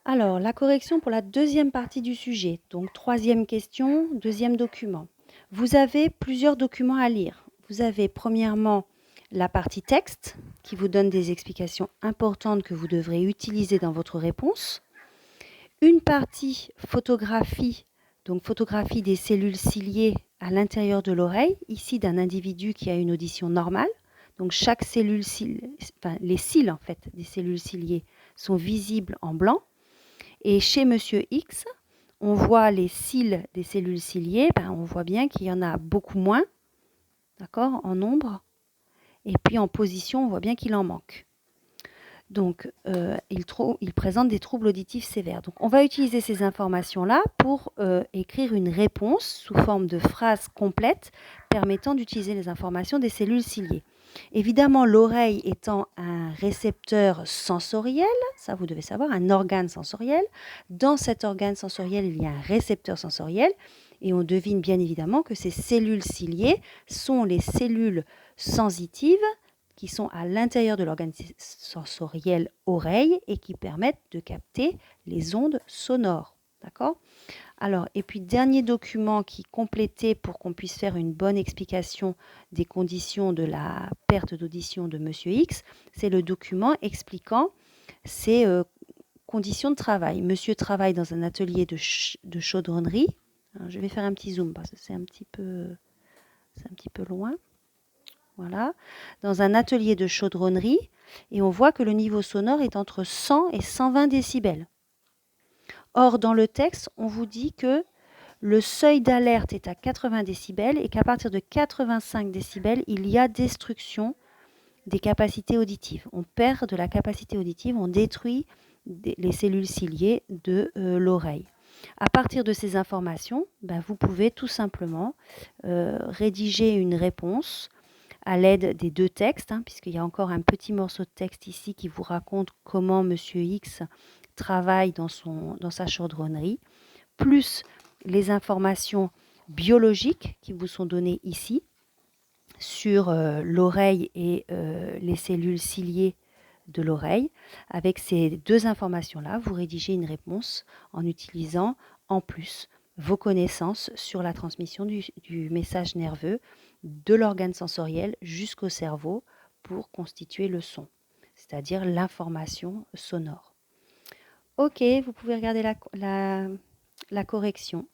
Alors, la correction pour la deuxième partie du sujet. Donc, troisième question, deuxième document. Vous avez plusieurs documents à lire. Vous avez premièrement la partie texte qui vous donne des explications importantes que vous devrez utiliser dans votre réponse. Une partie photographie, donc photographie des cellules ciliées à l'intérieur de l'oreille, ici d'un individu qui a une audition normale. Donc chaque cellule, les cils en fait des cellules ciliées sont visibles en blanc. Et chez Monsieur X, on voit les cils des cellules ciliées, on voit bien qu'il y en a beaucoup moins, d'accord, en nombre. Et puis en position, on voit bien qu'il en manque. Donc, il présente des troubles auditifs sévères. Donc, on va utiliser ces informations-là pour écrire une réponse sous forme de phrase complète permettant d'utiliser les informations des cellules ciliées. Évidemment, l'oreille étant un récepteur sensoriel, ça vous devez savoir, un organe sensoriel. Dans cet organe sensoriel, il y a un récepteur sensoriel et on devine bien évidemment que ces cellules ciliées sont les cellules sensitives qui sont à l'intérieur de l'organe sensoriel oreille et qui permettent de capter les ondes sonores. D'accord ? Alors, et puis dernier document qui complétait pour qu'on puisse faire une bonne explication des conditions de la perte d'audition de Monsieur X, c'est le document expliquant ses conditions de travail. Monsieur travaille dans un atelier de chaudronnerie. Alors, je vais faire un petit zoom parce que c'est un petit peu loin. Voilà, dans un atelier de chaudronnerie, et on voit que le niveau sonore est entre 100 et 120 décibels. Or, dans le texte, on vous dit que le seuil d'alerte est à 80 décibels et qu'à partir de 85 décibels, il y a destruction des capacités auditives. On perd de la capacité auditive, on détruit les cellules ciliées de l'oreille. À partir de ces informations, vous pouvez tout simplement rédiger une réponse à l'aide des deux textes, puisqu'il y a encore un petit morceau de texte ici qui vous raconte comment Monsieur X travaille dans sa chaudronnerie, plus les informations biologiques qui vous sont données ici sur l'oreille et les cellules ciliées de l'oreille. Avec ces deux informations-là, vous rédigez une réponse en utilisant en plus vos connaissances sur la transmission du message nerveux de l'organe sensoriel jusqu'au cerveau pour constituer le son, c'est-à-dire l'information sonore. Ok, vous pouvez regarder la correction.